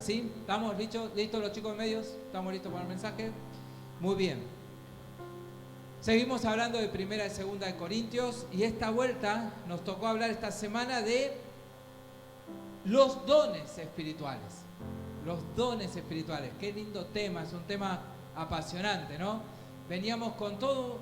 ¿Sí? ¿Estamos listos los chicos de medios? ¿Estamos listos para el mensaje? Muy bien. Seguimos hablando de primera y segunda de Corintios y esta vuelta nos tocó hablar esta semana de los dones espirituales. Los dones espirituales. Qué lindo tema, es un tema apasionante, ¿no? Veníamos con todo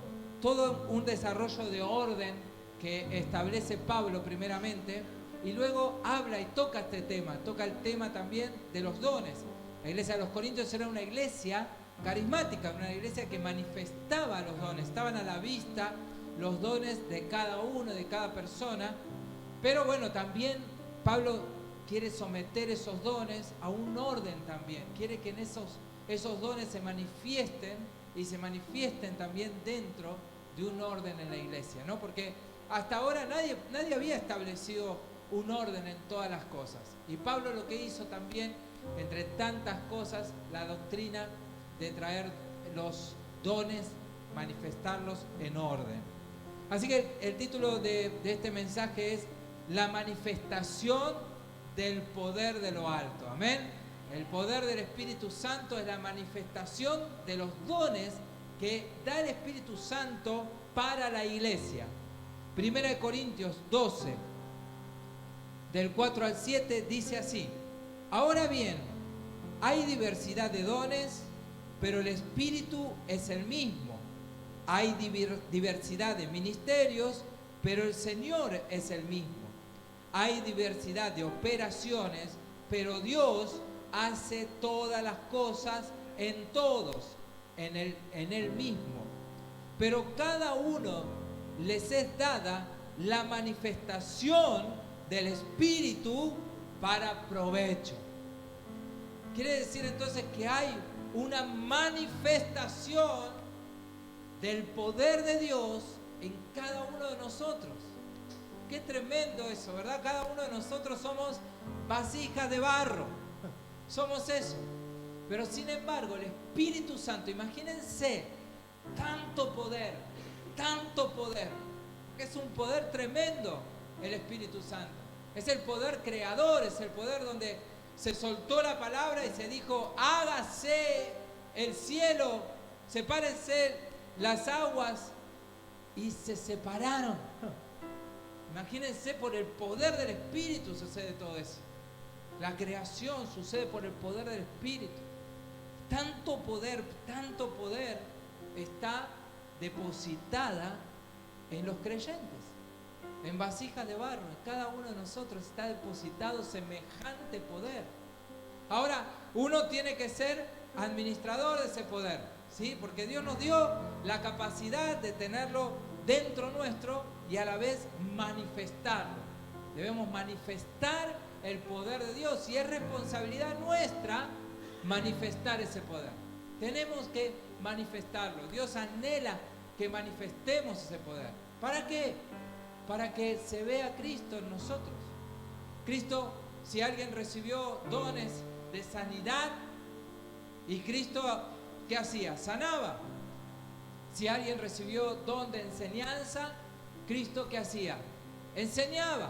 un desarrollo de orden que establece Pablo primeramente y luego habla y toca este tema, toca el tema también de los dones. La iglesia de los Corintios era una iglesia carismática, una iglesia que manifestaba los dones, estaban a la vista los dones de cada uno, de cada persona, pero bueno, también Pablo quiere someter esos dones a un orden también, quiere que en esos dones se manifiesten y se manifiesten también dentro de un orden en la iglesia, ¿no? Porque hasta ahora nadie había establecido un orden en todas las cosas. Y Pablo lo que hizo también, entre tantas cosas, la doctrina de traer los dones, manifestarlos en orden. Así que el título de este mensaje es La manifestación del poder de lo alto. Amén. El poder del Espíritu Santo es la manifestación de los dones que da el Espíritu Santo para la iglesia. Primera de Corintios 12, del 4 al 7, dice así: Ahora bien, hay diversidad de dones, pero el Espíritu es el mismo. Hay diversidad de ministerios, pero el Señor es el mismo. Hay diversidad de operaciones, pero Dios hace todas las cosas en todos, en Él mismo. Pero cada uno les es dada la manifestación del Espíritu para provecho. Quiere decir entonces que hay una manifestación del poder de Dios en cada uno de nosotros. Qué tremendo eso, ¿verdad? Cada uno de nosotros somos vasijas de barro. Somos eso. Pero sin embargo, el Espíritu Santo, imagínense, tanto poder. Es un poder tremendo el Espíritu Santo. Es el poder creador, es el poder donde se soltó la palabra y se dijo: hágase el cielo, sepárense las aguas, y se separaron. Imagínense, por el poder del Espíritu sucede todo eso. La creación sucede por el poder del Espíritu. Tanto poder está depositada en los creyentes, en vasijas de barro. En cada uno de nosotros está depositado semejante poder. Ahora, uno tiene que ser administrador de ese poder, ¿sí? Porque Dios nos dio la capacidad de tenerlo dentro nuestro y a la vez manifestarlo. Debemos manifestar el poder de Dios y es responsabilidad nuestra manifestar ese poder. Tenemos que manifestarlo. Dios anhela que manifestemos ese poder. ¿Para qué? Para que se vea Cristo en nosotros. Cristo, si alguien recibió dones de sanidad, y Cristo, ¿qué hacía? Sanaba. Si alguien recibió don de enseñanza, Cristo, ¿qué hacía? Enseñaba.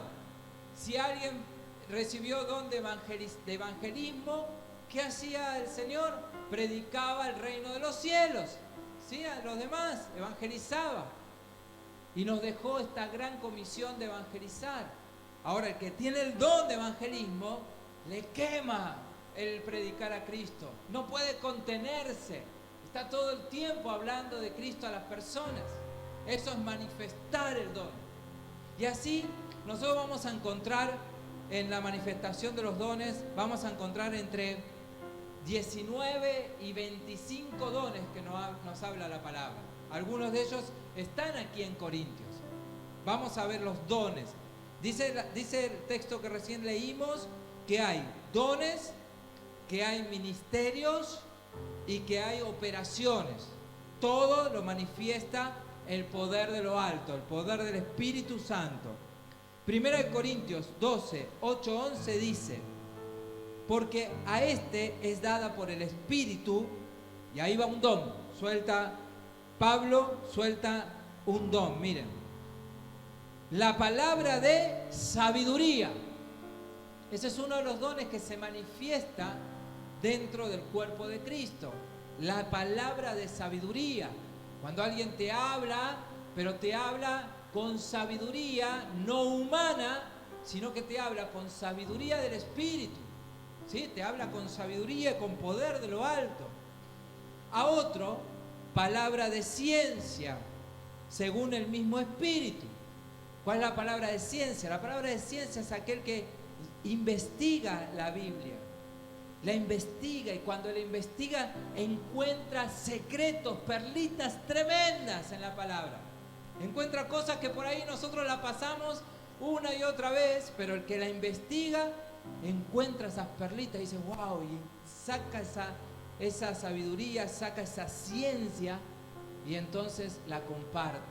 Si alguien recibió don de evangelismo, ¿qué hacía el Señor? Predicaba el reino de los cielos, ¿sí? A los demás, evangelizaba. Y nos dejó esta gran comisión de evangelizar. Ahora, el que tiene el don de evangelismo, le quema el predicar a Cristo. No puede contenerse. Está todo el tiempo hablando de Cristo a las personas. Eso es manifestar el don. Y así nosotros vamos a encontrar en la manifestación de los dones, vamos a encontrar entre 19 y 25 dones que nos habla la palabra. Algunos de ellos están aquí en Corintios. Vamos a ver los dones. Dice el texto que recién leímos que hay dones, que hay ministerios y que hay operaciones. Todo lo manifiesta el poder de lo alto, el poder del Espíritu Santo. Primera de Corintios 12, 8, 11 dice: porque a este es dada por el Espíritu, y ahí va un don, Pablo suelta un don, miren, la palabra de sabiduría. Ese es uno de los dones que se manifiesta dentro del cuerpo de Cristo. La palabra de sabiduría. Cuando alguien te habla, pero te habla con sabiduría no humana, sino que te habla con sabiduría del Espíritu. ¿Sí? Te habla con sabiduría y con poder de lo alto. A otro, palabra de ciencia, según el mismo Espíritu. ¿Cuál es la palabra de ciencia? La palabra de ciencia es aquel que investiga la Biblia. La investiga, y cuando la investiga encuentra secretos, perlitas tremendas en la palabra. Encuentra cosas que por ahí nosotros la pasamos una y otra vez, pero el que la investiga encuentra esas perlitas y dice wow, y saca esa sabiduría, saca esa ciencia y entonces la comparte.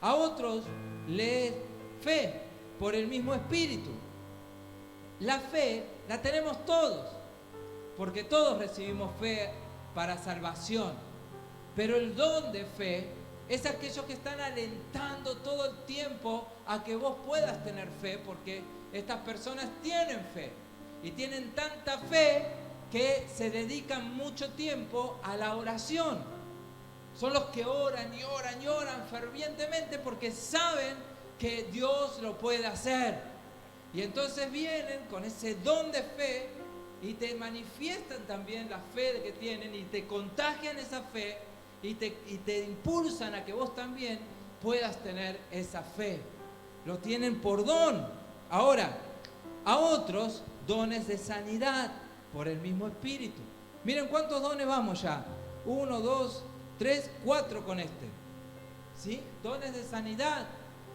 A otros le es fe por el mismo Espíritu. La fe la tenemos todos, porque todos recibimos fe para salvación, pero el don de fe es aquellos que están alentando todo el tiempo a que vos puedas tener fe, porque estas personas tienen fe y tienen tanta fe que se dedican mucho tiempo a la oración. Son los que oran y oran y oran fervientemente porque saben que Dios lo puede hacer. Y entonces vienen con ese don de fe y te manifiestan también la fe que tienen y te contagian esa fe y te impulsan a que vos también puedas tener esa fe. Lo tienen por don. Ahora, a otros, dones de sanidad por el mismo Espíritu. Miren cuántos dones vamos ya. 1, 2, 3, 4 con este. ¿Sí? Dones de sanidad.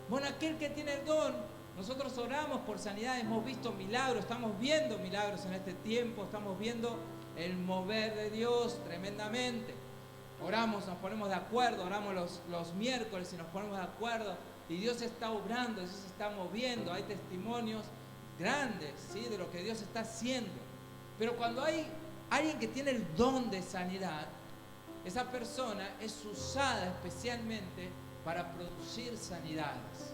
Bueno, aquel que tiene el don, nosotros oramos por sanidad, hemos visto milagros, estamos viendo milagros en este tiempo, estamos viendo el mover de Dios tremendamente. Oramos, nos ponemos de acuerdo, oramos los miércoles y nos ponemos de acuerdo y Dios está obrando, Dios se está moviendo, hay testimonios grandes, ¿sí?, de lo que Dios está haciendo. Pero cuando hay alguien que tiene el don de sanidad, esa persona es usada especialmente para producir sanidades.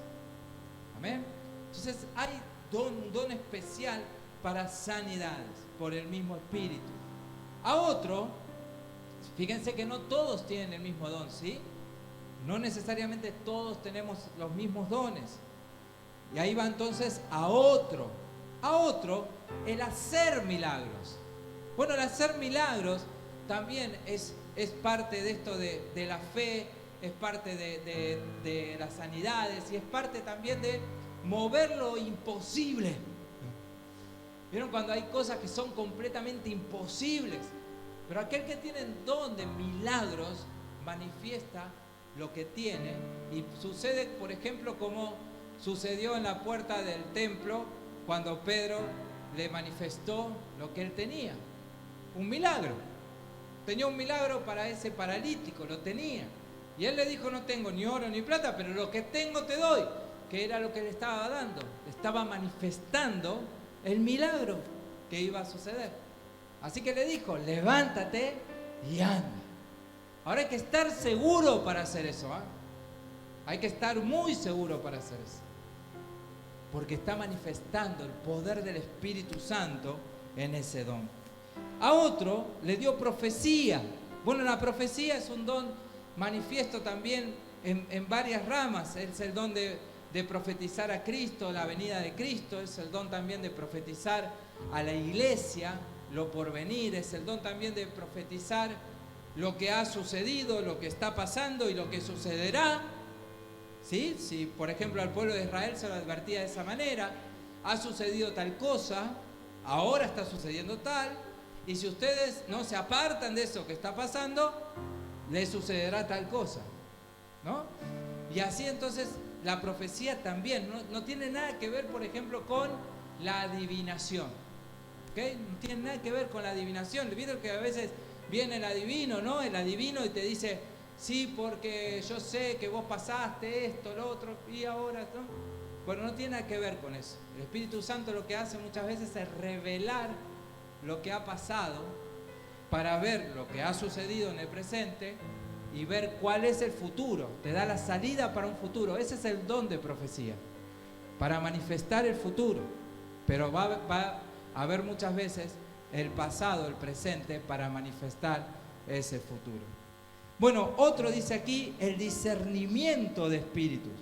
Amén. Entonces hay un don especial para sanidades por el mismo Espíritu. A otro, fíjense que no todos tienen el mismo don, ¿sí? No necesariamente todos tenemos los mismos dones. Y ahí va entonces a otro, el hacer milagros. Bueno, el hacer milagros también es parte de esto de la fe, es parte de las sanidades y es parte también de mover lo imposible. ¿Vieron cuando hay cosas que son completamente imposibles? Pero aquel que tiene el don de milagros manifiesta lo que tiene y sucede, por ejemplo, como sucedió en la puerta del templo cuando Pedro le manifestó lo que él tenía. Un milagro. Tenía un milagro para ese paralítico, lo tenía. Y él le dijo, no tengo ni oro ni plata, pero lo que tengo te doy. Que era lo que le estaba dando. Le estaba manifestando el milagro que iba a suceder. Así que le dijo, levántate y anda. Ahora hay que estar seguro para hacer eso, ¿eh? Hay que estar muy seguro para hacer eso. Porque está manifestando el poder del Espíritu Santo en ese don. A otro le dio profecía. Bueno, la profecía es un don manifiesto también en varias ramas. Es el don de profetizar a Cristo, la venida de Cristo. Es el don también de profetizar a la iglesia, lo por venir. Es el don también de profetizar lo que ha sucedido, lo que está pasando y lo que sucederá. ¿Sí? Si, por ejemplo, al pueblo de Israel se lo advertía de esa manera, ha sucedido tal cosa, ahora está sucediendo tal, y si ustedes no se apartan de eso que está pasando, les sucederá tal cosa, ¿no? Y así entonces la profecía también no tiene nada que ver, por ejemplo, con la adivinación, ¿ok? No tiene nada que ver con la adivinación. ¿Vieron que a veces viene el adivino, ¿no? El adivino y te dice, sí, porque yo sé que vos pasaste esto, lo otro, y ahora, ¿no? Bueno, no tiene nada que ver con eso. El Espíritu Santo lo que hace muchas veces es revelar lo que ha pasado para ver lo que ha sucedido en el presente y ver cuál es el futuro. Te da la salida para un futuro. Ese es el don de profecía, para manifestar el futuro. Pero va a haber muchas veces el pasado, el presente, para manifestar ese futuro. Bueno, otro dice aquí, el discernimiento de espíritus.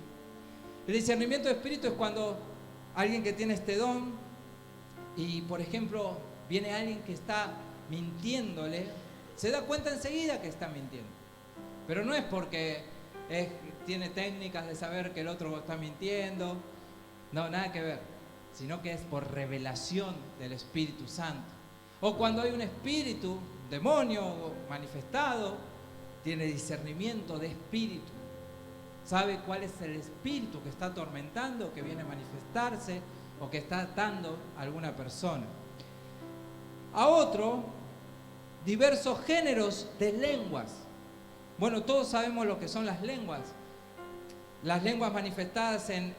El discernimiento de espíritus es cuando alguien que tiene este don y, por ejemplo, viene alguien que está mintiéndole, se da cuenta enseguida que está mintiendo. Pero no es porque tiene técnicas de saber que el otro está mintiendo, no, nada que ver, sino que es por revelación del Espíritu Santo. O cuando hay un espíritu, un demonio manifestado, tiene discernimiento de espíritu. Sabe cuál es el espíritu que está atormentando, que viene a manifestarse o que está atando a alguna persona. A otro, diversos géneros de lenguas. Bueno, todos sabemos lo que son las lenguas. Las lenguas manifestadas en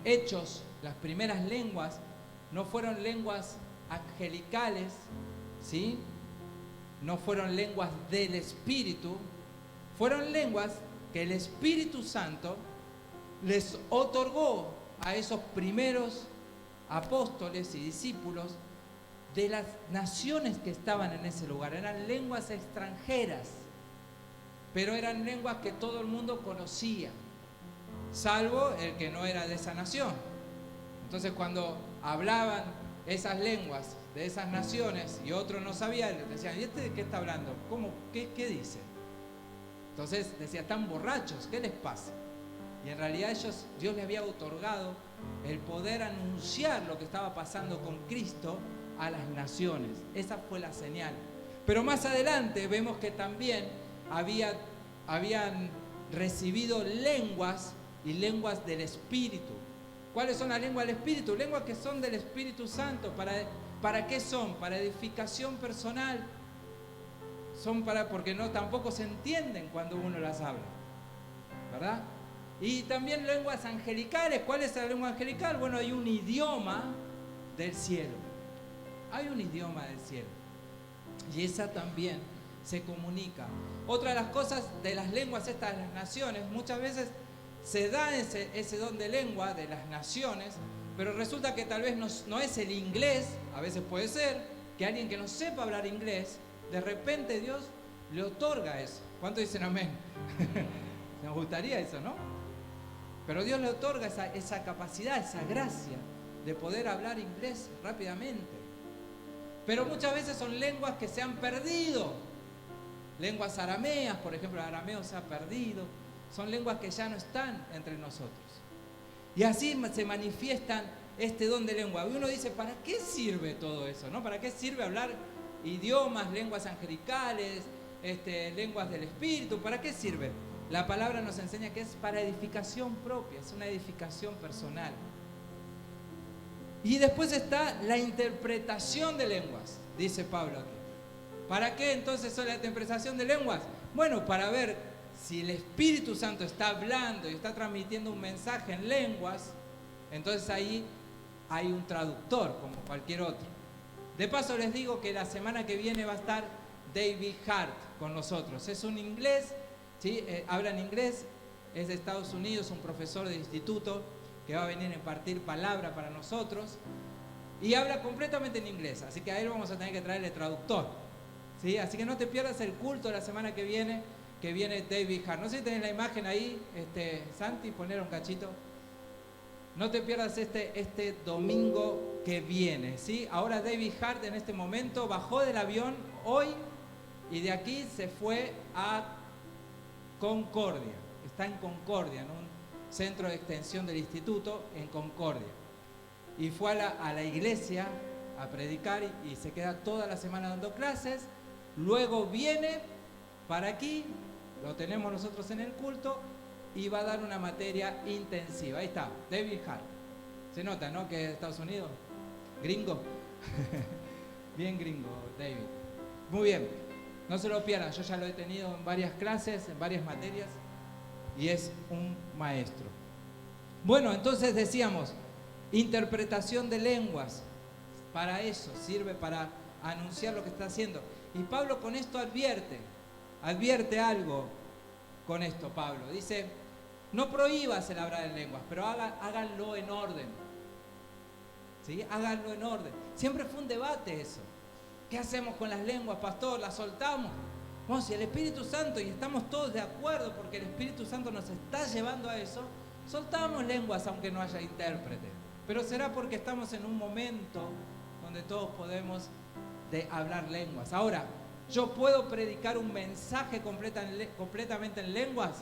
Hechos, las primeras lenguas, no fueron lenguas angelicales, ¿sí? No fueron lenguas del Espíritu, fueron lenguas que el Espíritu Santo les otorgó a esos primeros apóstoles y discípulos de las naciones que estaban en ese lugar. Eran lenguas extranjeras, pero eran lenguas que todo el mundo conocía, salvo el que no era de esa nación. Entonces, cuando hablaban esas lenguas de esas naciones y otros no sabían, les decían, ¿y este de qué está hablando? ¿Cómo? ¿Qué dice? Entonces decía, están borrachos, ¿qué les pasa? Y en realidad Dios les había otorgado el poder anunciar lo que estaba pasando con Cristo a las naciones. Esa fue la señal. Pero más adelante vemos que también habían recibido lenguas y lenguas del Espíritu. ¿Cuáles son las lenguas del Espíritu? Lenguas que son del Espíritu Santo. ¿Para qué son? Para edificación personal. Son porque tampoco se entienden cuando uno las habla, ¿verdad? Y también lenguas angelicales. ¿Cuál es la lengua angelical? Bueno, hay un idioma del cielo. Hay un idioma del cielo. Y esa también se comunica. Otra de las cosas de las lenguas estas de las naciones, muchas veces se da ese don de lengua de las naciones, pero resulta que tal vez no es el inglés. A veces puede ser que alguien que no sepa hablar inglés, de repente Dios le otorga eso. ¿Cuántos dicen amén? Nos gustaría eso, ¿no? Pero Dios le otorga esa capacidad, esa gracia de poder hablar inglés rápidamente. Pero muchas veces son lenguas que se han perdido. Lenguas arameas, por ejemplo, el arameo se ha perdido. Son lenguas que ya no están entre nosotros. Y así se manifiestan este don de lengua. Y uno dice, ¿para qué sirve todo eso, no? ¿Para qué sirve hablar idiomas, lenguas angelicales, lenguas del Espíritu? ¿Para qué sirve? La palabra nos enseña que es para edificación propia, es una edificación personal. Y después está la interpretación de lenguas, dice Pablo aquí. ¿Para qué entonces son la interpretación de lenguas? Bueno, para ver si el Espíritu Santo está hablando y está transmitiendo un mensaje en lenguas, entonces ahí hay un traductor, como cualquier otro. De paso les digo que la semana que viene va a estar David Hart con nosotros. Es un inglés, ¿sí? Habla en inglés, es de Estados Unidos, un profesor de instituto que va a venir a impartir palabra para nosotros y habla completamente en inglés, así que a él vamos a tener que traerle traductor, ¿sí? Así que no te pierdas el culto de la semana que viene David Hart. No sé si tenés la imagen ahí, Santi, poner un cachito. No te pierdas este domingo que viene, ¿sí? Ahora David Hart en este momento bajó del avión hoy y de aquí se fue a Concordia. Está en Concordia, en un centro de extensión del instituto en Concordia. Y fue a la iglesia a predicar y se queda toda la semana dando clases. Luego viene para aquí, lo tenemos nosotros en el culto, y va a dar una materia intensiva. Ahí está, David Hart. Se nota, ¿no? Que es de Estados Unidos. Gringo. Bien gringo, David. Muy bien. No se lo pierdan. Yo ya lo he tenido en varias clases, en varias materias. Y es un maestro. Bueno, entonces decíamos, interpretación de lenguas. Para eso, sirve para anunciar lo que está haciendo. Y Pablo con esto advierte algo con esto, Pablo. Dice, no prohíbas el hablar en lenguas, pero háganlo en orden. ¿Sí? Háganlo en orden. Siempre fue un debate eso. ¿Qué hacemos con las lenguas, pastor? ¿Las soltamos? Bueno, si el Espíritu Santo, y estamos todos de acuerdo porque el Espíritu Santo nos está llevando a eso, soltamos lenguas aunque no haya intérprete. Pero será porque estamos en un momento donde todos podemos hablar lenguas. Ahora, ¿yo puedo predicar un mensaje completamente en lenguas?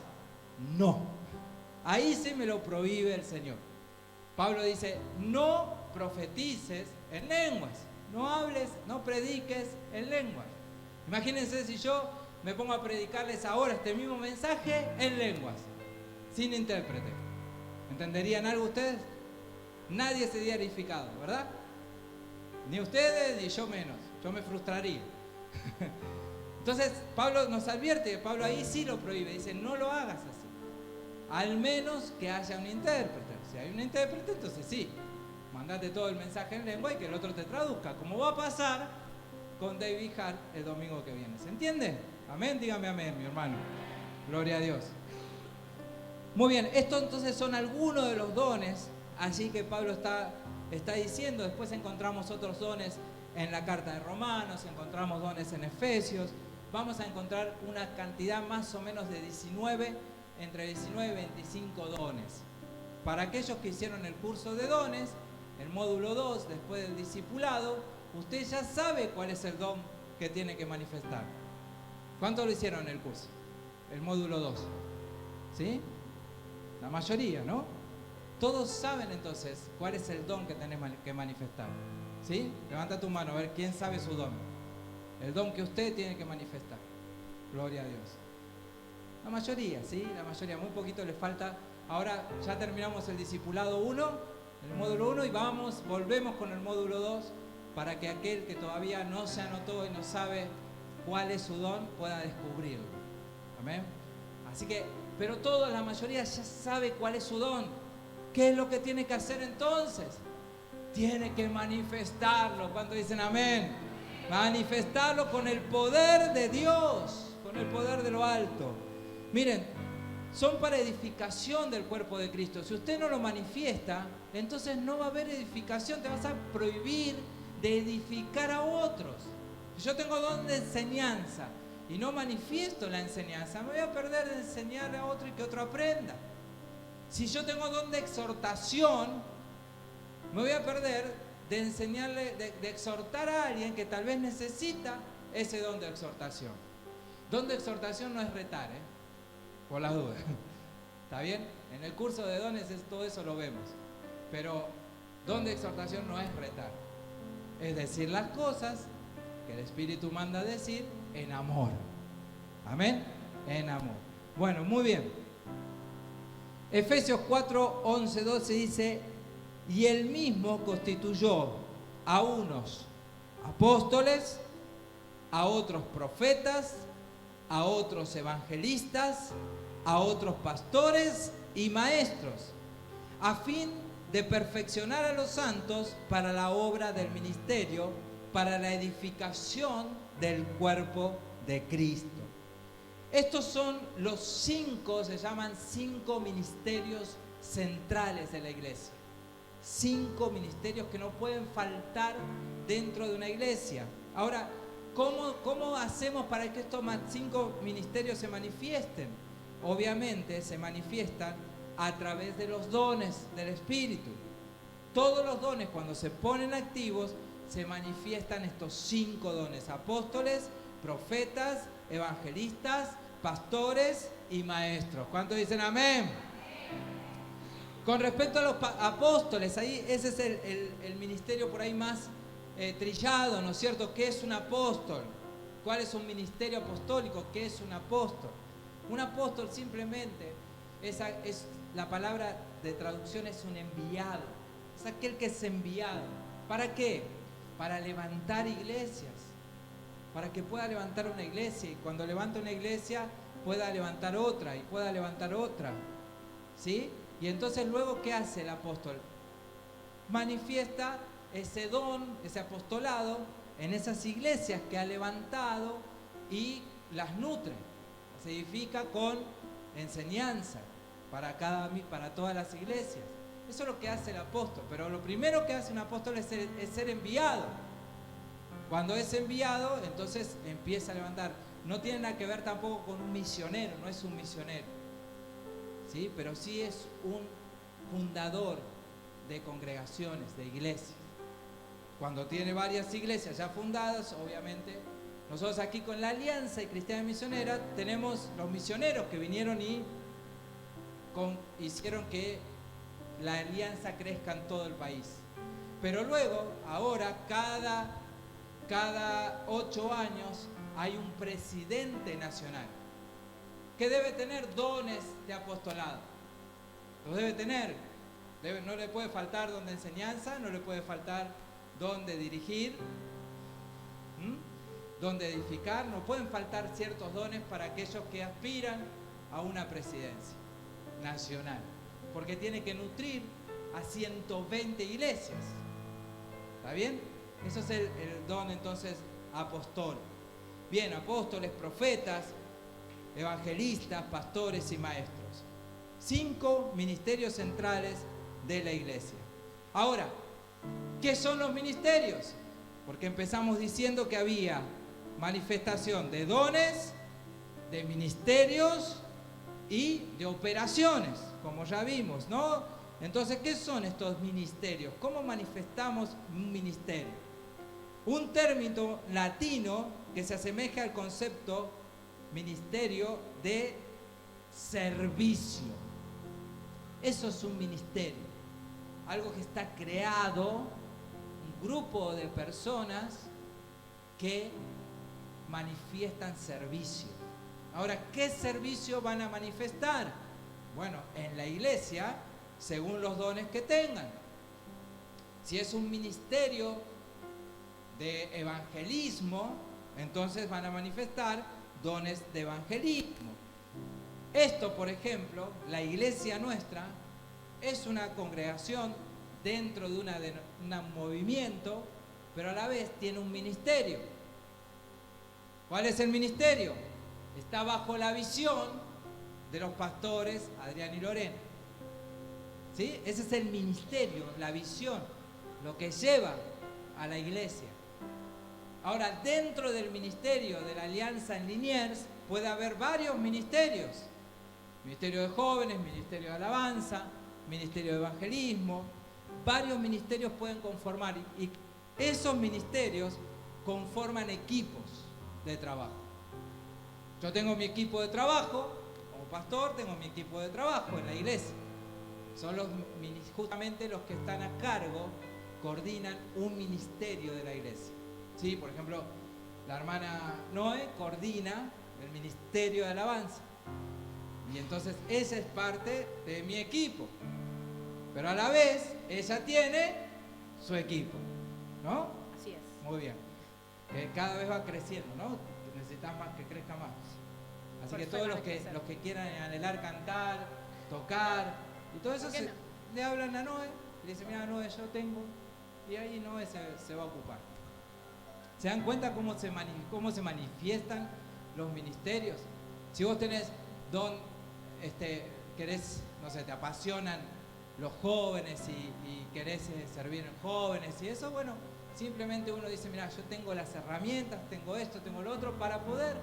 No. Ahí sí me lo prohíbe el Señor. Pablo dice, no profetices en lenguas. No hables, no prediques en lenguas. Imagínense si yo me pongo a predicarles ahora este mismo mensaje en lenguas, sin intérprete. ¿Entenderían algo ustedes? Nadie sería edificado, ¿verdad? Ni ustedes, ni yo menos. Yo me frustraría. Entonces, Pablo nos advierte, Pablo ahí sí lo prohíbe. Dice, no lo hagas así. Al menos que haya un intérprete. Si hay un intérprete, entonces sí. Mandate todo el mensaje en lengua y que el otro te traduzca. Como va a pasar con David Hart el domingo que viene. ¿Se entiende? Amén, dígame amén, mi hermano. Gloria a Dios. Muy bien, estos entonces son algunos de los dones allí que Pablo está diciendo. Después encontramos otros dones en la carta de Romanos, encontramos dones en Efesios. Vamos a encontrar una cantidad más o menos de entre 19 y 25 dones. Para aquellos que hicieron el curso de dones, el módulo 2, después del discipulado, usted ya sabe cuál es el don que tiene que manifestar. ¿Cuántos lo hicieron en el curso? El módulo 2. ¿Sí? La mayoría, ¿no? Todos saben entonces cuál es el don que tenés que manifestar. ¿Sí? Levanta tu mano a ver quién sabe su don. El don que usted tiene que manifestar. Gloria a Dios. La mayoría, ¿sí? La mayoría. Muy poquito le falta. Ahora ya terminamos el discipulado 1, el módulo 1, y volvemos con el módulo 2 para que aquel que todavía no se anotó y no sabe cuál es su don pueda descubrirlo. Amén. Así que, pero la mayoría ya sabe cuál es su don. ¿Qué es lo que tiene que hacer entonces? Tiene que manifestarlo. ¿Cuántos dicen amén? Manifestarlo con el poder de Dios, con el poder de lo alto. Miren, son para edificación del cuerpo de Cristo. Si usted no lo manifiesta, entonces no va a haber edificación. Te vas a prohibir de edificar a otros. Si yo tengo don de enseñanza y no manifiesto la enseñanza, me voy a perder de enseñarle a otro y que otro aprenda. Si yo tengo don de exhortación, me voy a perder de enseñarle, de exhortar a alguien que tal vez necesita ese don de exhortación. Don de exhortación no es retar, por las dudas. ¿Está bien? En el curso de dones todo eso lo vemos. Pero don de exhortación no es retar. Es decir las cosas que el Espíritu manda decir en amor. Amén. En amor. Bueno, muy bien. Efesios 4, 11, 12 dice: y él mismo constituyó a unos apóstoles, a otros profetas, a otros evangelistas, a otros pastores y maestros, a fin de perfeccionar a los santos para la obra del ministerio, para la edificación del cuerpo de Cristo. Estos son los 5, se llaman 5 ministerios centrales de la iglesia. 5 ministerios que no pueden faltar dentro de una iglesia. Ahora, ¿cómo hacemos para que estos 5 ministerios se manifiesten? Obviamente se manifiestan a través de los dones del Espíritu. Todos los dones, cuando se ponen activos, se manifiestan estos 5 dones: apóstoles, profetas, evangelistas, pastores y maestros. ¿Cuántos dicen amén? Con respecto a los apóstoles, ahí ese es el ministerio por ahí más trillado, ¿no es cierto? ¿Qué es un apóstol? ¿Cuál es un ministerio apostólico? ¿Qué es un apóstol? Un apóstol simplemente la palabra de traducción es un enviado. Es aquel que es enviado. ¿Para qué? Para levantar iglesias. Para que pueda levantar una iglesia, y cuando levanta una iglesia pueda levantar otra y pueda levantar otra. ¿Sí? Y entonces luego, ¿qué hace el apóstol? Manifiesta ese don, ese apostolado en esas iglesias que ha levantado y las nutre. Se edifica con enseñanza para todas las iglesias. Eso es lo que hace el apóstol. Pero lo primero que hace un apóstol es ser enviado. Cuando es enviado, entonces empieza a levantar. No tiene nada que ver tampoco con un misionero, no es un misionero, ¿sí? Pero sí es un fundador de congregaciones, de iglesias. Cuando tiene varias iglesias ya fundadas, obviamente, nosotros aquí con la Alianza Cristiana Misionera tenemos los misioneros que vinieron y hicieron que la alianza crezca en todo el país. Pero luego, ahora, cada 8 años hay un presidente nacional que debe tener dones de apostolado. Los debe tener. No le puede faltar don de enseñanza, no le puede faltar don de dirigir, don de edificar. No pueden faltar ciertos dones para aquellos que aspiran a una presidencia nacional, porque tiene que nutrir a 120 iglesias. ¿Está bien? Eso es el don entonces apostólico. Bien, apóstoles, profetas, evangelistas, pastores y maestros. 5 ministerios centrales de la iglesia. Ahora, ¿qué son los ministerios? Porque empezamos diciendo que había manifestación de dones, de ministerios y de operaciones, como ya vimos, ¿no? Entonces, ¿qué son estos ministerios? ¿Cómo manifestamos un ministerio? Un término latino que se asemeja al concepto ministerio de servicio. Eso es un ministerio, algo que está creado, un grupo de personas que manifiestan servicio. Ahora, ¿qué servicio van a manifestar? Bueno, en la iglesia, según los dones que tengan. Si es un ministerio de evangelismo, entonces van a manifestar dones de evangelismo. Esto, por ejemplo, la iglesia nuestra es una congregación dentro de un movimiento, pero a la vez tiene un ministerio. ¿Cuál es el ministerio? Está bajo la visión de los pastores Adrián y Lorena. ¿Sí? Ese es el ministerio, la visión, lo que lleva a la iglesia. Ahora, dentro del ministerio de la Alianza en Liniers puede haber varios ministerios. Ministerio de jóvenes, ministerio de alabanza, ministerio de evangelismo. Varios ministerios pueden conformar y esos ministerios conforman equipos de trabajo. Yo tengo mi equipo de trabajo, como pastor tengo mi equipo de trabajo en la iglesia. Son justamente los que están a cargo, coordinan un ministerio de la iglesia. ¿Sí? Por ejemplo, la hermana Noé coordina el ministerio de alabanza. Y entonces esa es parte de mi equipo. Pero a la vez, ella tiene su equipo, ¿no? Así es. Muy bien. Que cada vez va creciendo, ¿no? Necesitas más que crezca más. Así que todos los que quieran anhelar cantar, tocar, y todo eso le hablan a Noé, y le dicen, mira Noé, yo tengo, y ahí Noé se va a ocupar. ¿Se dan cuenta cómo se manifiestan los ministerios? Si vos tenés don, querés, no sé, te apasionan los jóvenes y querés servir en jóvenes y eso, bueno, simplemente uno dice, mira, yo tengo las herramientas, tengo esto, tengo lo otro, para poder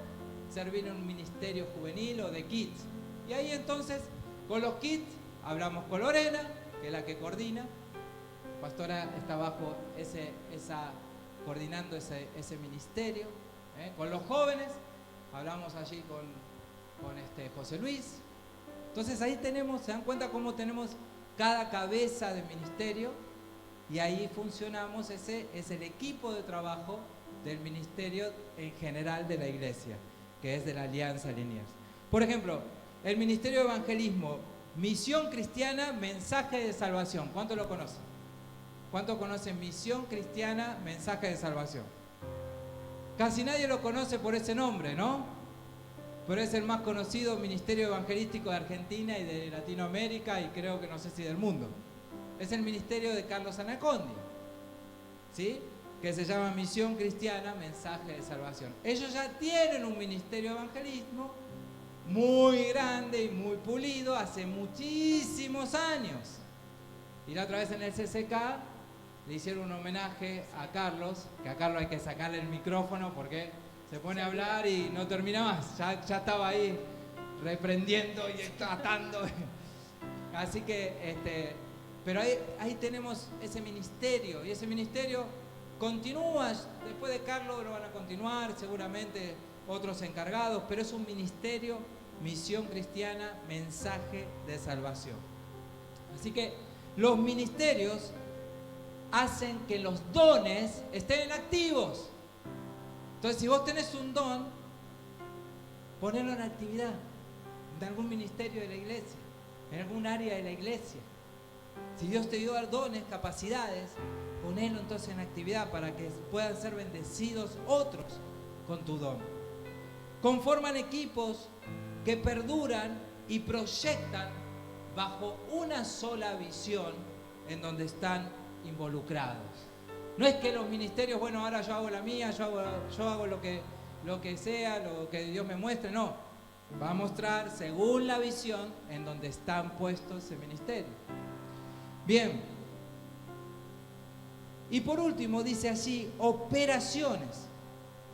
servir en un ministerio juvenil o de kids. Y ahí entonces, con los kids, hablamos con Lorena, que es la que coordina. Pastora está bajo coordinando ese ministerio. Con los jóvenes, hablamos allí con José Luis. Entonces ahí tenemos, se dan cuenta cómo tenemos cada cabeza de ministerio y ahí funcionamos, ese es el equipo de trabajo del ministerio en general de la iglesia, que es de la Alianza Liniers. Por ejemplo, el ministerio de evangelismo, Misión Cristiana, Mensaje de Salvación. ¿Cuánto lo conocen? ¿Cuánto conocen Misión Cristiana, Mensaje de Salvación? Casi nadie lo conoce por ese nombre, ¿no? Pero es el más conocido ministerio evangelístico de Argentina y de Latinoamérica y creo que no sé si del mundo. Es el ministerio de Carlos Anacondia, ¿sí? Que se llama Misión Cristiana, Mensaje de Salvación. Ellos ya tienen un ministerio de evangelismo muy grande y muy pulido hace muchísimos años. Y la otra vez en el CCK le hicieron un homenaje a Carlos, que a Carlos hay que sacarle el micrófono porque se pone a hablar y no termina más. Ya estaba ahí reprendiendo y tratando. Así que, pero ahí tenemos ese ministerio, y ese ministerio continúa. Después de Carlos lo van a continuar, seguramente otros encargados, pero es un ministerio, misión cristiana, mensaje de salvación. Así que los ministerios hacen que los dones estén activos. Entonces, si vos tenés un don, ponelo en actividad, en algún ministerio de la iglesia, en algún área de la iglesia. Si Dios te dio dones, capacidades, ponelo entonces en actividad para que puedan ser bendecidos otros con tu don. Conforman equipos que perduran y proyectan bajo una sola visión en donde están involucrados. No es que los ministerios, bueno, ahora yo hago la mía, yo hago lo que sea, lo que Dios me muestre. No, va a mostrar según la visión en donde están puestos ese ministerio. Bien. Y por último dice allí, operaciones.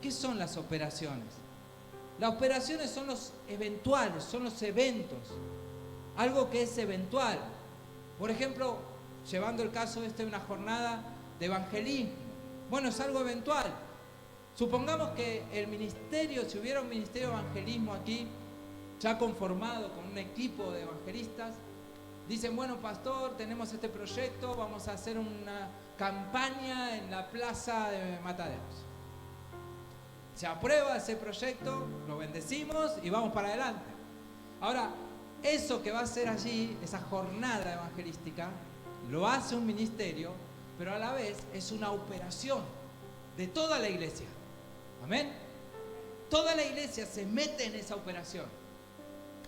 ¿Qué son las operaciones? Las operaciones son los eventuales, son los eventos. Algo que es eventual. Por ejemplo, llevando el caso de una jornada de evangelismo. Bueno, es algo eventual. Supongamos que el ministerio, si hubiera un ministerio de evangelismo aquí, ya conformado con un equipo de evangelistas, dicen, bueno, pastor, tenemos este proyecto, vamos a hacer una campaña en la plaza de Mataderos. Se aprueba ese proyecto, lo bendecimos y vamos para adelante. Ahora, eso que va a hacer allí, esa jornada evangelística, lo hace un ministerio, pero a la vez es una operación de toda la iglesia. Amén. Toda la iglesia se mete en esa operación,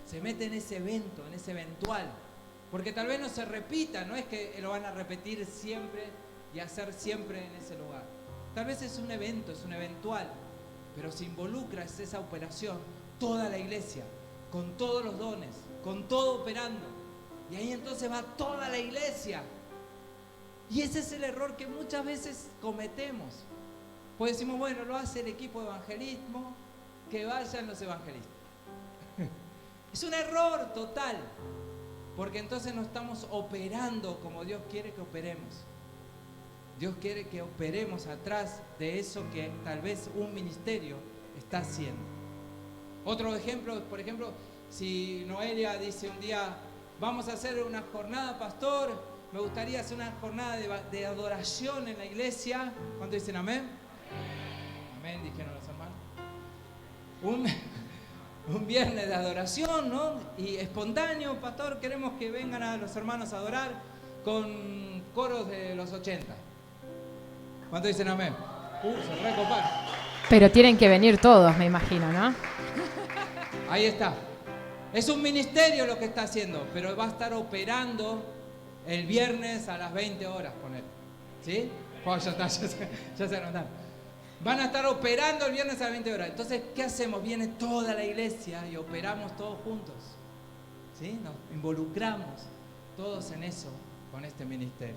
se mete en ese evento, en ese eventual, porque tal vez no se repita, no es que lo van a repetir siempre y hacer siempre en ese lugar. Tal vez es un evento, es un eventual, pero se involucra en esa operación toda la iglesia, con todos los dones, con todo operando. Y ahí entonces va toda la iglesia. Y ese es el error que muchas veces cometemos. Pues decimos, bueno, lo hace el equipo de evangelismo, que vayan los evangelistas. Es un error total, porque entonces no estamos operando como Dios quiere que operemos. Dios quiere que operemos atrás de eso que tal vez un ministerio está haciendo. Otro ejemplo, por ejemplo, si Noelia dice un día, vamos a hacer una jornada, pastor, me gustaría hacer una jornada de adoración en la iglesia. ¿Cuántos dicen amén? Amén, dijeron los hermanos. Un viernes de adoración, ¿no? Y espontáneo, pastor, queremos que vengan a los hermanos a adorar con coros de los 80. ¿Cuántos dicen amén? Se recoparon. Pero tienen que venir todos, me imagino, ¿no? Ahí está. Es un ministerio lo que está haciendo, pero va a estar operando el viernes a las 20 horas, poner. ¿Sí? Oh, ya se anotaron. Van a estar operando el viernes a las 20 horas. Entonces, ¿qué hacemos? Viene toda la iglesia y operamos todos juntos. ¿Sí? Nos involucramos todos en eso, con este ministerio.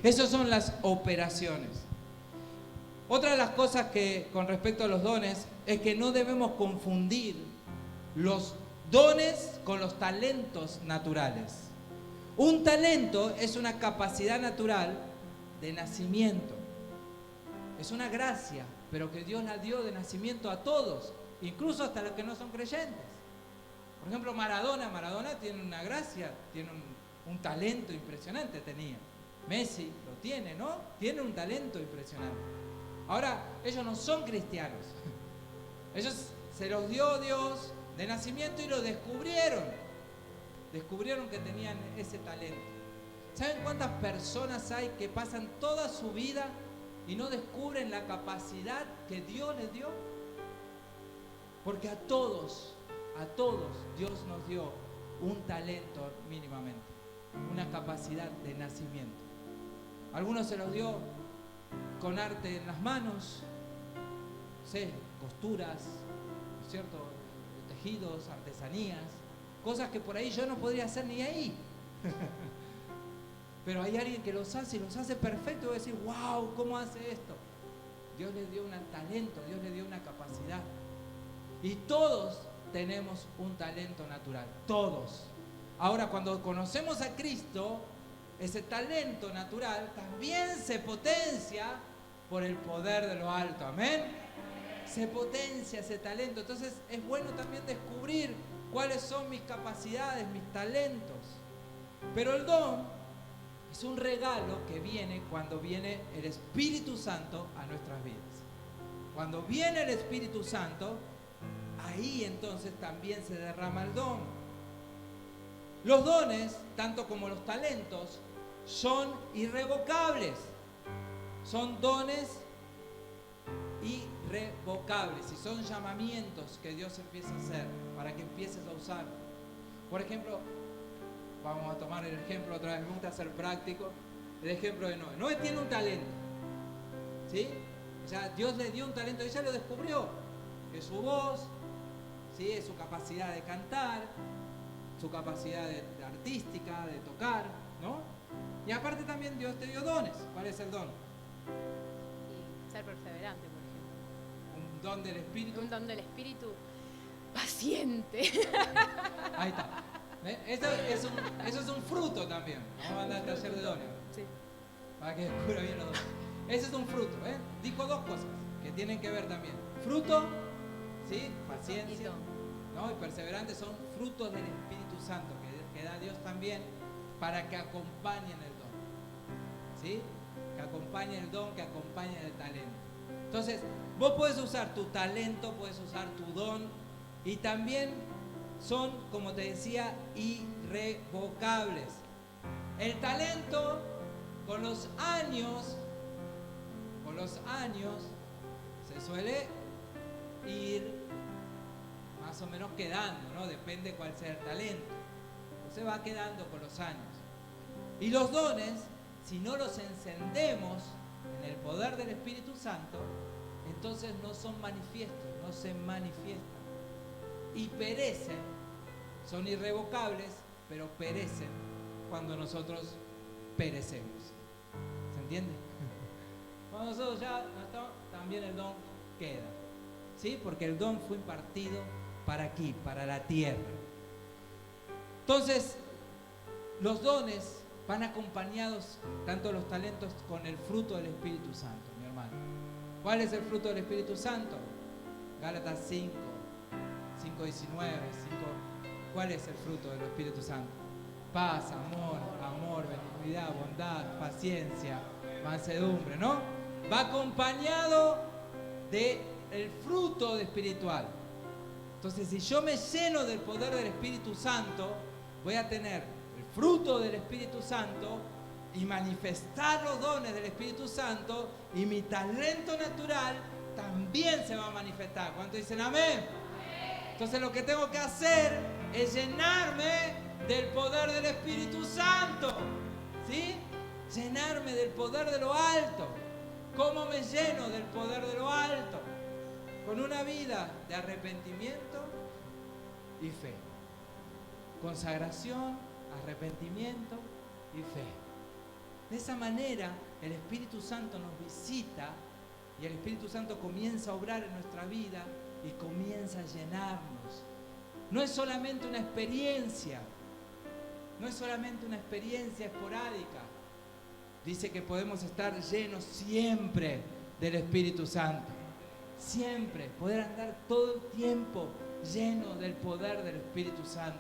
Esas son las operaciones. Otra de las cosas que con respecto a los dones es que no debemos confundir los dones con los talentos naturales. Un talento es una capacidad natural de nacimiento. Es una gracia, pero que Dios la dio de nacimiento a todos, incluso hasta los que no son creyentes. Por ejemplo, Maradona tiene una gracia, tiene un talento impresionante tenía. Messi lo tiene, ¿no? Tiene un talento impresionante. Ahora, ellos no son cristianos. Ellos se los dio Dios de nacimiento y lo descubrieron. Descubrieron que tenían ese talento. ¿Saben cuántas personas hay que pasan toda su vida y no descubren la capacidad que Dios les dio? Porque a todos Dios nos dio un talento mínimamente, una capacidad de nacimiento. Algunos se los dio con arte en las manos, no sé, costuras, ¿no es cierto? Tejidos, artesanías, cosas que por ahí yo no podría hacer ni ahí. Pero hay alguien que los hace y los hace perfecto y va a decir, wow, ¿cómo hace esto? Dios le dio un talento, Dios le dio una capacidad. Y todos tenemos un talento natural, todos. Ahora, cuando conocemos a Cristo, ese talento natural también se potencia por el poder de lo alto, amén. Se potencia ese talento. Entonces es bueno también descubrir cuáles son mis capacidades, mis talentos. Pero el don es un regalo que viene cuando viene el Espíritu Santo a nuestras vidas. Cuando viene el Espíritu Santo, ahí entonces también se derrama el don. Los dones, tanto como los talentos, son irrevocables. Son dones irrevocables y son llamamientos que Dios empieza a hacer para que empieces a usar. Por ejemplo, vamos a tomar el ejemplo otra vez, me gusta ser práctico. El ejemplo de Noé. Noé tiene un talento, ¿sí? O sea, Dios le dio un talento, ella lo descubrió. Es su voz, ¿sí? Es su capacidad de cantar, su capacidad de artística, de tocar, ¿no? Y aparte también Dios te dio dones. ¿Cuál es el don? Y ser perseverante, por ejemplo. Un don del Espíritu. Un don del Espíritu paciente. Ahí está. Eso es un fruto también. Vamos a andar al taller de dones. Sí. Para que descubra bien los dones. Ese es un fruto. Dijo dos cosas que tienen que ver también. Fruto, ¿sí? Paciencia, ¿no? Y perseverante son frutos del Espíritu Santo que da Dios también para que acompañen el don. ¿Sí? Que acompañen el don, que acompañen el talento. Entonces, vos podés usar tu talento, podés usar tu don y también son, como te decía, irrevocables. El talento con los años se suele ir más o menos quedando, ¿no? Depende cuál sea el talento. Se va quedando con los años. Y los dones, si no los encendemos en el poder del Espíritu Santo, entonces no son manifiestos, no se manifiestan. Y perecen, son irrevocables, pero perecen cuando nosotros perecemos. ¿Se entiende? Cuando nosotros ya no estamos, también el don queda. ¿Sí? Porque el don fue impartido para aquí, para la tierra. Entonces, los dones van acompañados, tanto los talentos, con el fruto del Espíritu Santo, mi hermano. ¿Cuál es el fruto del Espíritu Santo? Gálatas 5, 5:19, 5. ¿Cuál es el fruto del Espíritu Santo? Paz, amor, benignidad, bondad, paciencia, mansedumbre, ¿no? Va acompañado del fruto espiritual. Entonces, si yo me lleno del poder del Espíritu Santo, voy a tener el fruto del Espíritu Santo y manifestar los dones del Espíritu Santo, y mi talento natural también se va a manifestar. ¿Cuántos dicen amén? Entonces lo que tengo que hacer es llenarme del poder del Espíritu Santo, ¿sí? Llenarme del poder de lo alto. ¿Cómo me lleno del poder de lo alto? Con una vida de arrepentimiento y fe. Consagración, arrepentimiento y fe. De esa manera el Espíritu Santo nos visita y el Espíritu Santo comienza a obrar en nuestra vida y comienza a llenarnos. No es solamente una experiencia, no es solamente una experiencia esporádica. Dice que podemos estar llenos siempre del Espíritu Santo. Siempre, poder andar todo el tiempo lleno del poder del Espíritu Santo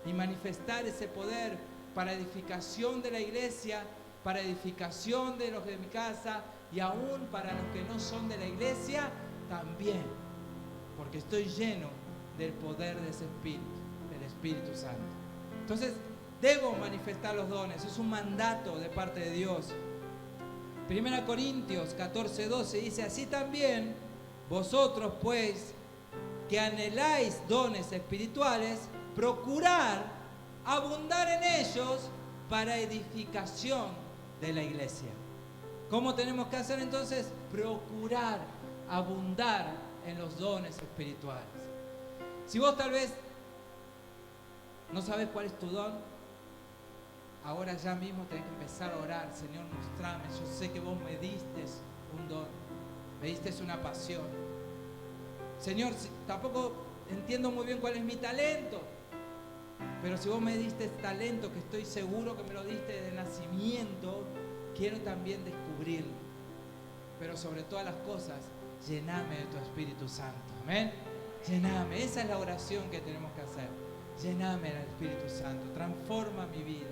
y manifestar ese poder para edificación de la iglesia, para edificación de los de mi casa y aún para los que no son de la iglesia también, porque estoy lleno del poder de ese Espíritu, del Espíritu Santo. Entonces, debo manifestar los dones, es un mandato de parte de Dios. 1 Corintios 14:12 dice, así también vosotros pues, que anheláis dones espirituales, procurar abundar en ellos para edificación de la iglesia. ¿Cómo tenemos que hacer entonces? Procurar abundar en los dones espirituales. Si vos tal vez no sabes cuál es tu don, ahora ya mismo tenés que empezar a orar. Señor, mostrame. Yo sé que vos me diste un don, me diste una pasión. Señor, tampoco entiendo muy bien cuál es mi talento, pero si vos me diste talento, que estoy seguro que me lo diste de nacimiento, quiero también descubrirlo. Pero sobre todas las cosas, llename de tu Espíritu Santo. Amén. Llename. Esa es la oración que tenemos que hacer. Llename del Espíritu Santo. Transforma mi vida,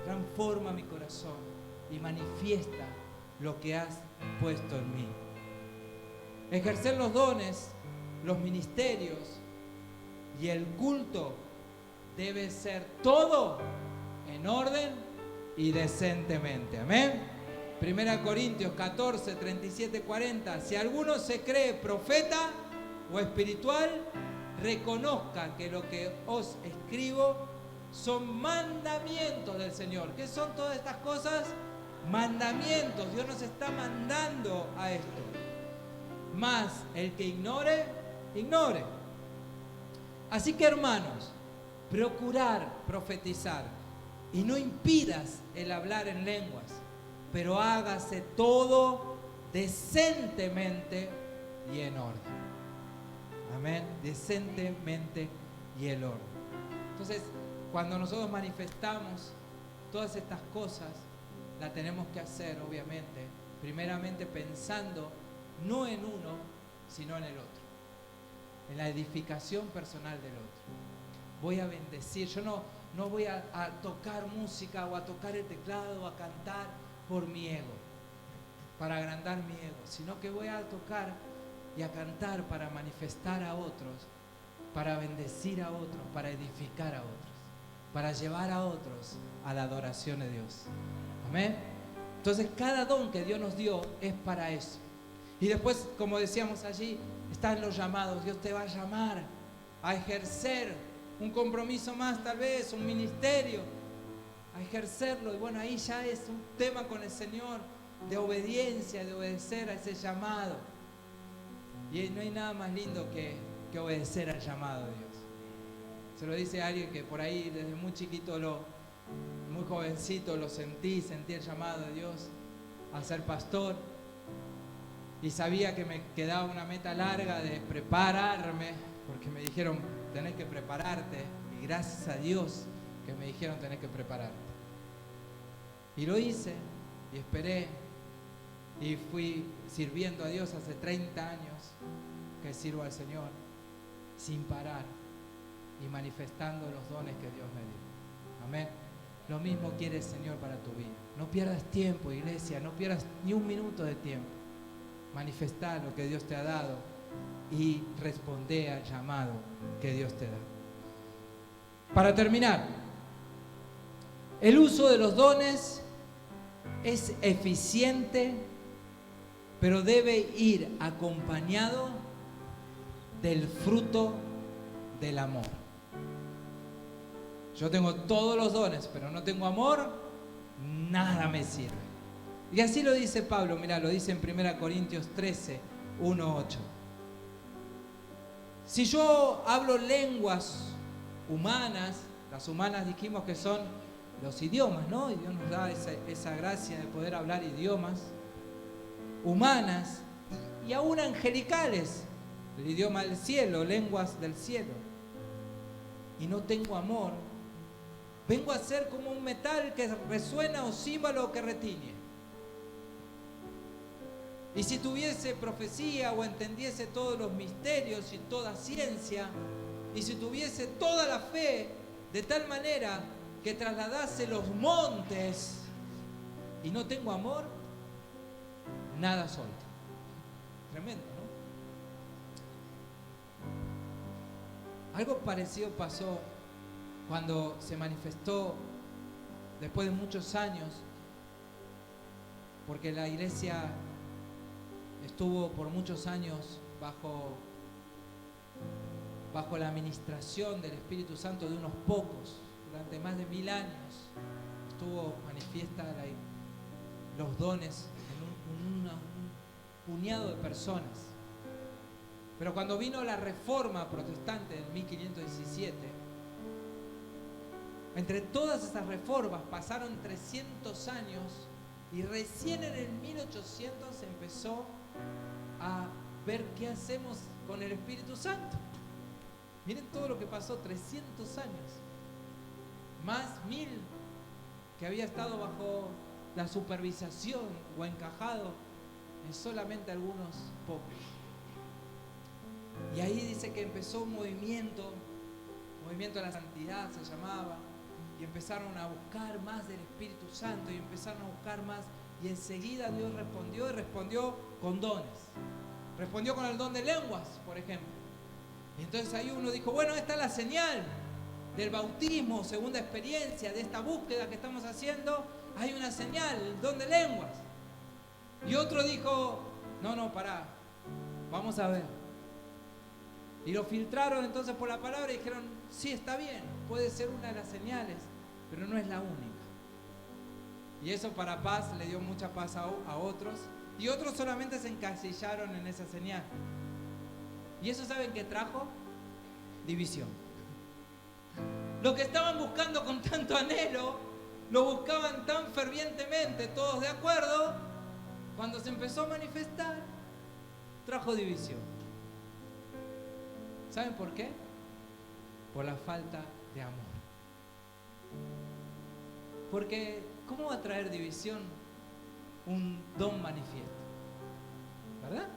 transforma mi corazón y manifiesta lo que has puesto en mí. Ejercer los dones, los ministerios y el culto debe ser todo en orden y decentemente. Amén. 1 Corintios 14, 37, 40. Si alguno se cree profeta o espiritual, reconozca que lo que os escribo son mandamientos del Señor. ¿Qué son todas estas cosas? Mandamientos. Dios nos está mandando a esto. Mas el que ignore, ignore. Así que, hermanos, procurar profetizar y no impidas el hablar en lenguas, pero hágase todo decentemente y en orden. Amén. Decentemente y en orden. Entonces, cuando nosotros manifestamos todas estas cosas, las tenemos que hacer, obviamente, primeramente pensando no en uno, sino en el otro, en la edificación personal del otro. Voy a bendecir, yo no voy a tocar música o a tocar el teclado o a cantar por mi ego, para agrandar mi ego, sino que voy a tocar y a cantar para manifestar a otros, para bendecir a otros, para edificar a otros, para llevar a otros a la adoración de Dios. Amén. Entonces, cada don que Dios nos dio es para eso. Y después, como decíamos allí, están los llamados. Dios te va a llamar a ejercer un compromiso más, tal vez, un ministerio, a ejercerlo. Y bueno, ahí ya es un tema con el Señor de obediencia, de obedecer a ese llamado. Y no hay nada más lindo que obedecer al llamado de Dios. Se lo dice a alguien que por ahí desde muy chiquito, muy jovencito, lo sentí el llamado de Dios a ser pastor. Y sabía que me quedaba una meta larga de prepararme, porque me dijeron, tenés que prepararte. Y gracias a Dios que me dijeron, tenés que prepararte. Y lo hice, y esperé, y fui sirviendo a Dios hace 30 años que sirvo al Señor, sin parar, y manifestando los dones que Dios me dio. Amén. Lo mismo quiere el Señor para tu vida. No pierdas tiempo, iglesia, no pierdas ni un minuto de tiempo. Manifestar lo que Dios te ha dado y responder al llamado que Dios te da. Para terminar, el uso de los dones es eficiente, pero debe ir acompañado del fruto del amor. Yo tengo todos los dones, pero no tengo amor, nada me sirve. Y así lo dice Pablo, mirá, lo dice en 1 Corintios 13, 1, 8. Si yo hablo lenguas humanas, las humanas dijimos que son los idiomas, ¿no? Y Dios nos da esa gracia de poder hablar idiomas humanas y aún angelicales, el idioma del cielo, lenguas del cielo. Y no tengo amor, vengo a ser como un metal que resuena o címbalo que retiñe. Y si tuviese profecía o entendiese todos los misterios y toda ciencia, y si tuviese toda la fe de tal manera que trasladase los montes y no tengo amor, nada soy. Tremendo, ¿no? Algo parecido pasó cuando se manifestó después de muchos años, porque la iglesia estuvo por muchos años bajo la administración del Espíritu Santo de unos pocos. Durante más de 1000 años estuvo manifiesta los dones en un puñado de personas. Pero cuando vino la Reforma Protestante en 1517, Entre todas esas reformas pasaron 300 años y recién en el 1800 se empezó a ver qué hacemos con el Espíritu Santo. Miren todo lo que pasó, 300 años. Más 1000 que había estado bajo la supervisación o encajado en solamente algunos pocos. Y ahí dice que empezó un movimiento de la santidad se llamaba, y empezaron a buscar más del Espíritu Santo y empezaron a buscar más, y enseguida Dios respondió, y respondió con dones. Respondió con el don de lenguas, por ejemplo. Y entonces ahí uno dijo, bueno, esta es la señal del bautismo, segunda experiencia, de esta búsqueda que estamos haciendo, hay una señal, el don de lenguas. Y otro dijo, no, pará, vamos a ver. Y lo filtraron entonces por la palabra y dijeron, sí, está bien, puede ser una de las señales, pero no es la única. Y eso para paz le dio mucha paz a otros, y otros solamente se encasillaron en esa señal. ¿Y eso saben qué trajo? División. Lo que estaban buscando con tanto anhelo, lo buscaban tan fervientemente, todos de acuerdo, cuando se empezó a manifestar, trajo división. ¿Saben por qué? Por la falta de amor. Porque, ¿cómo va a traer división un don manifiesto? ¿Verdad?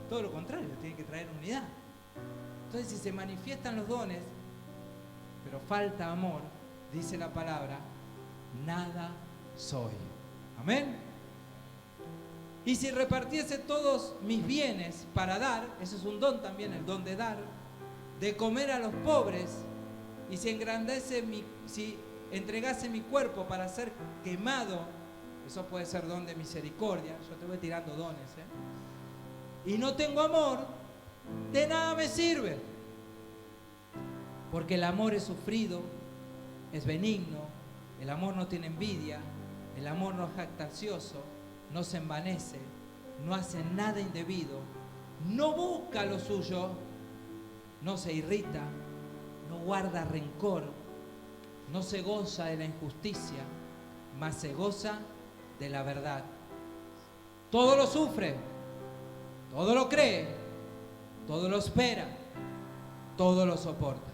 Todo lo contrario, tiene que traer unidad. Entonces, si se manifiestan los dones, pero falta amor, dice la palabra, nada soy. Amén. Y si repartiese todos mis bienes para dar, eso es un don también, el don de dar, de comer a los pobres, y si entregase mi cuerpo para ser quemado, eso puede ser don de misericordia, yo te voy tirando dones, y no tengo amor, de nada me sirve. Porque el amor es sufrido, es benigno, el amor no tiene envidia, el amor no es jactancioso, no se envanece, no hace nada indebido, no busca lo suyo, no se irrita, no guarda rencor, no se goza de la injusticia, mas se goza de la verdad. Todo lo sufre, todo lo cree, todo lo espera, todo lo soporta.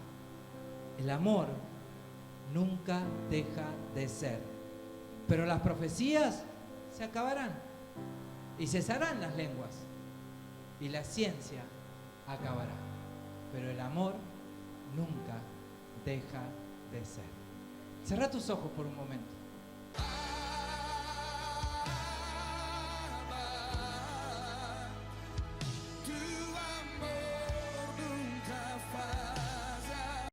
El amor nunca deja de ser. Pero las profecías se acabarán y cesarán las lenguas y la ciencia acabará. Pero el amor nunca deja de ser. Cerrá tus ojos por un momento.